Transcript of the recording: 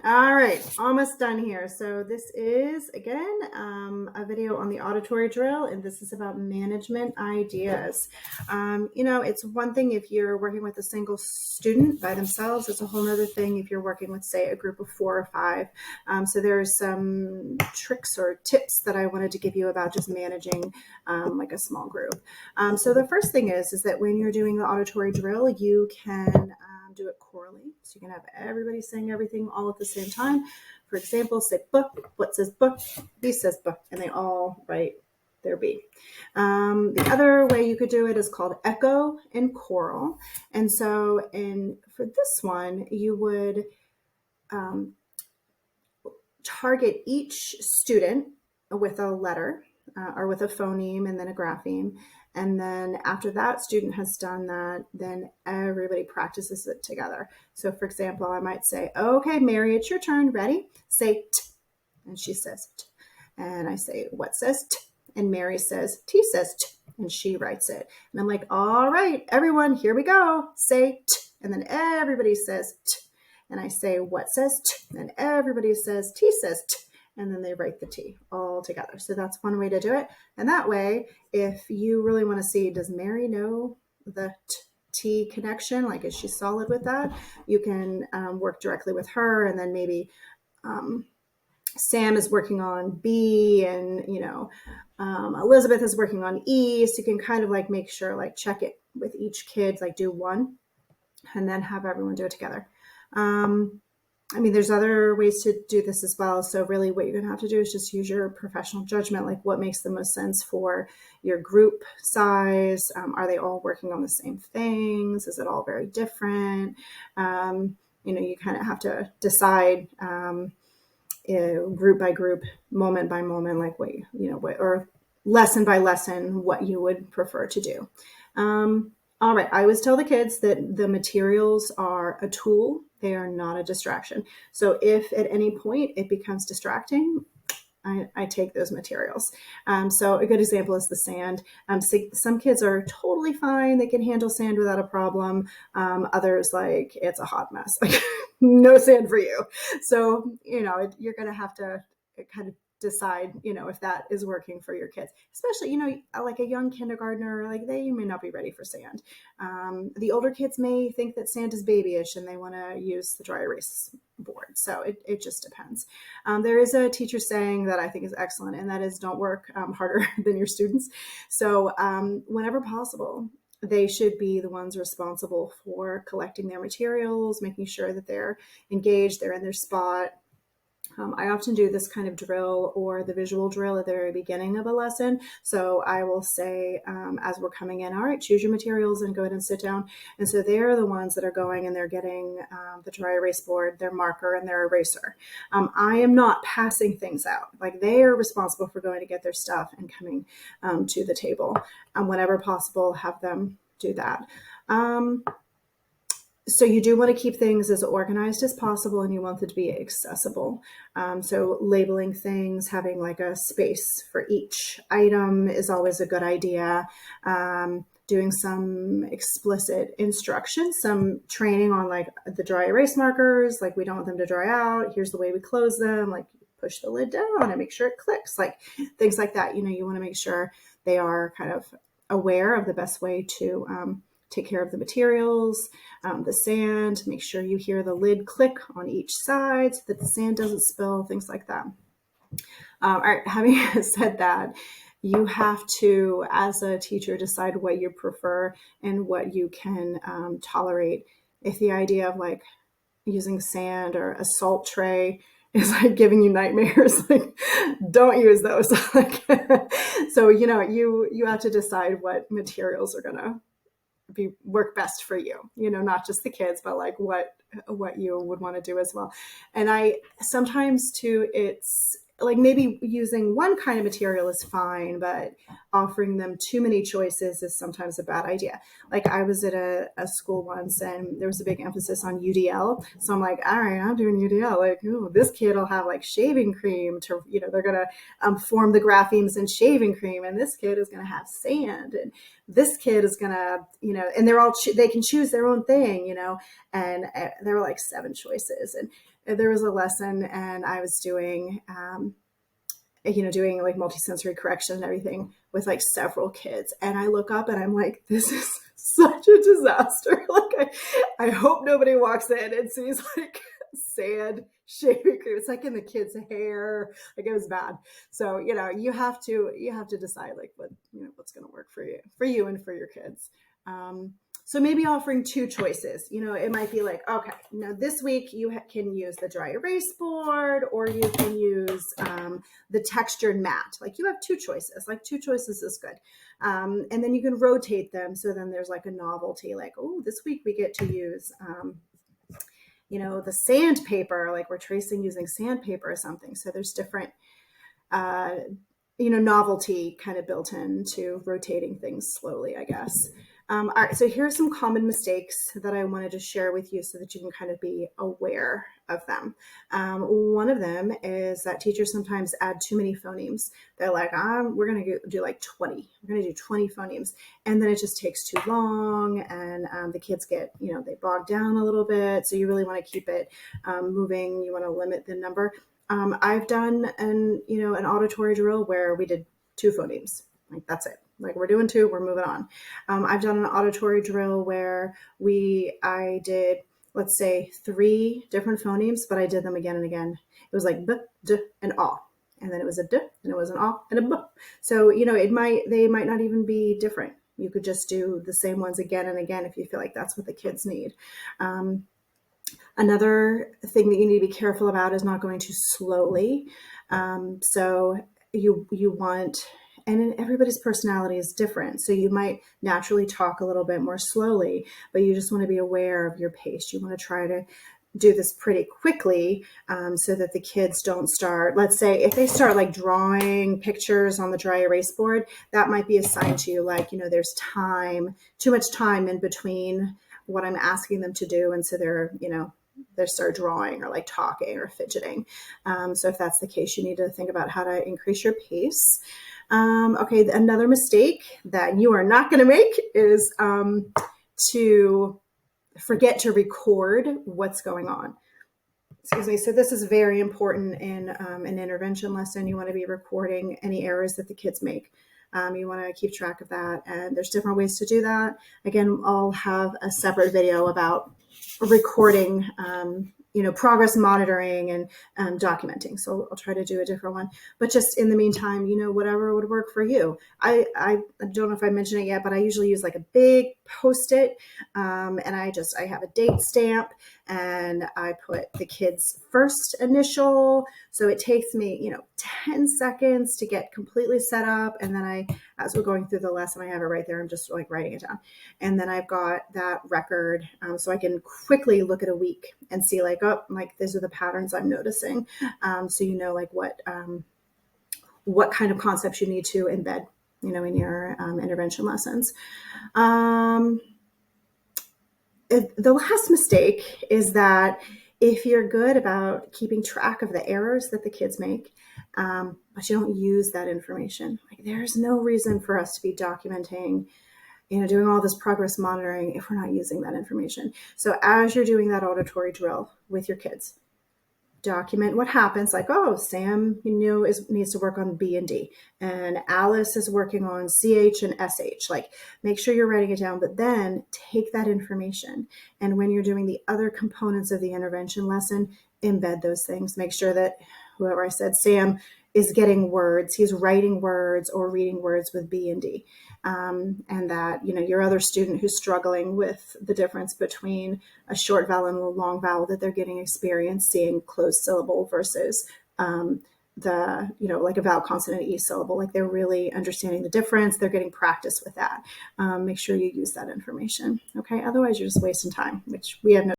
All right, almost done here. So this is, again, a video on the auditory drill, and this is about management ideas. It's one thing if you're working with a single student by themselves. It's a whole other thing if you're working with, say, a group of 4 or 5. So there's some tricks or tips that I wanted to give you about just managing like a small group. So the first thing is that when you're doing the auditory drill, you can do it chorally. So you can have everybody saying everything all at the same time. For example, say book, what says book, B says book, and they all write their B. The other way you could do it is called echo and choral. And so for this one, you would target each student with a letter or with a phoneme and then a grapheme. And then after that student has done that, then everybody practices it together. So for example, I might say, okay, Mary, it's your turn. Ready? Say t. And she says t. And I say, what says t? And Mary says, T says t. And she writes it. And I'm like, all right, everyone, here we go. Say t. And then everybody says t. And I say, what says t? And everybody says, T says t. And then they write the T all together. So that's one way to do it. And that way, if you really want to see, does Mary know the T connection? Like, is she solid with that? You can work directly with her, and then maybe Sam is working on B, and Elizabeth is working on E. So you can kind of like make sure, like check it with each kid, like do one, and then have everyone do it together. There's other ways to do this as well. So really what you're going to have to do is just use your professional judgment, like what makes the most sense for your group size. Are they all working on the same things? Is it all very different? You kind of have to decide group by group, moment by moment, like or lesson by lesson, what you would prefer to do. All right. I always tell the kids that the materials are a tool. They are not a distraction. So if at any point it becomes distracting, I take those materials. So a good example is the sand. Some kids are totally fine. They can handle sand without a problem. Others, like, it's a hot mess. Like, no sand for you. So, you're going to have to kind of decide, if that is working for your kids, especially, like a young kindergartner, like they may not be ready for sand. The older kids may think that sand is babyish and they want to use the dry erase board. So it just depends. There is a teacher saying that I think is excellent, and that is, don't work harder than your students. So whenever possible, they should be the ones responsible for collecting their materials, making sure that they're engaged, they're in their spot. I often do this kind of drill or the visual drill at the very beginning of a lesson. So I will say, as we're coming in, all right, choose your materials and go ahead and sit down. And so they're the ones that are going and they're getting the dry erase board, their marker, and their eraser. I am not passing things out. Like, they are responsible for going to get their stuff and coming to the table. Whenever possible, have them do that. So you do want to keep things as organized as possible, and you want them to be accessible. So labeling things, having like a space for each item is always a good idea. Doing some explicit instruction, some training on like the dry erase markers, like we don't want them to dry out. Here's the way we close them, like push the lid down and make sure it clicks, like things like that. You want to make sure they are kind of aware of the best way to take care of the materials, the sand, make sure you hear the lid click on each side so that the sand doesn't spill, things like that. All right, having said that, you have to, as a teacher, decide what you prefer and what you can tolerate. If the idea of like using sand or a salt tray is like giving you nightmares, like, don't use those. So, you have to decide what materials are going to work best for you, not just the kids, but like what you would want to do as well. And I sometimes too, it's like maybe using one kind of material is fine, but offering them too many choices is sometimes a bad idea. Like, I was at a school once and there was a big emphasis on UDL. So I'm like, all right, I'm doing UDL. Like, ooh, this kid will have like shaving cream to, they're going to form the graphemes in shaving cream. And this kid is going to have sand. And this kid is going to, and they're all, they can choose their own thing, and there were like 7 choices. And there was a lesson and I was doing, doing like multisensory correction and everything with like several kids. And I look up and I'm like, this is such a disaster. Like, I hope nobody walks in and sees like sand shaving cream. It's like in the kids' hair. Like, it was bad. So, you have to decide like what's going to work for you and for your kids. So maybe offering two choices. It might be like, okay, now this week you can use the dry erase board, or you can use the textured mat. Like, you have two choices. Like, two choices is good. And then you can rotate them. So then there's like a novelty, like, oh, this week we get to use, the sandpaper, like we're tracing using sandpaper or something. So there's different, novelty kind of built into rotating things slowly, I guess. All right, so here are some common mistakes that I wanted to share with you so that you can kind of be aware of them. One of them is that teachers sometimes add too many phonemes. They're like, we're going to do like 20. We're going to do 20 phonemes. And then it just takes too long, and the kids get, they bog down a little bit. So you really want to keep it moving. You want to limit the number. I've done an auditory drill where we did 2 phonemes. Like, that's it. Like, we're doing 2, we're moving on. I've done an auditory drill where I did, let's say, 3 different phonemes, but I did them again and again. It was like b, d, and ah. And then it was a d, and it was an ah, and a b. So, they might not even be different. You could just do the same ones again and again if you feel like that's what the kids need. Another thing that you need to be careful about is not going too slowly. So you want, and everybody's personality is different. So you might naturally talk a little bit more slowly, but you just want to be aware of your pace. You want to try to do this pretty quickly so that the kids don't start, let's say if they start like drawing pictures on the dry erase board, that might be a sign to you like, there's too much time in between what I'm asking them to do. And so they start drawing or like talking or fidgeting. So if that's the case, you need to think about how to increase your pace. Okay, another mistake that you are not going to make is to forget to record what's going on. Excuse me. So this is very important in an intervention lesson. You want to be recording any errors that the kids make. You want to keep track of that. And there's different ways to do that. Again, I'll have a separate video about recording, progress monitoring and documenting. So I'll try to do a different one. But just in the meantime, whatever would work for you. I don't know if I mentioned it yet, but I usually use like a big Post-it, and I have a date stamp, and I put the kid's first initial. So it takes me, 10 seconds to get completely set up. And then as we're going through the lesson, I have it right there. I'm just like writing it down. And then I've got that record. So I can quickly look at a week and see like, these are the patterns I'm noticing. So like what kind of concepts you need to embed, in your intervention lessons. The last mistake is that if you're good about keeping track of the errors that the kids make, but you don't use that information, like there's no reason for us to be documenting, doing all this progress monitoring if we're not using that information. So as you're doing that auditory drill with your kids, document what happens. Like, oh, Sam, needs to work on B and D, and Alice is working on CH and SH. Like, make sure you're writing it down, but then take that information. And when you're doing the other components of the intervention lesson, embed those things. Make sure that whoever I said, Sam, is getting words. He's writing words or reading words with B and D. And that, your other student who's struggling with the difference between a short vowel and a long vowel, that they're getting experience seeing closed syllable versus like a vowel consonant E syllable. Like, they're really understanding the difference. They're getting practice with that. Make sure you use that information. Okay. Otherwise you're just wasting time, which we have no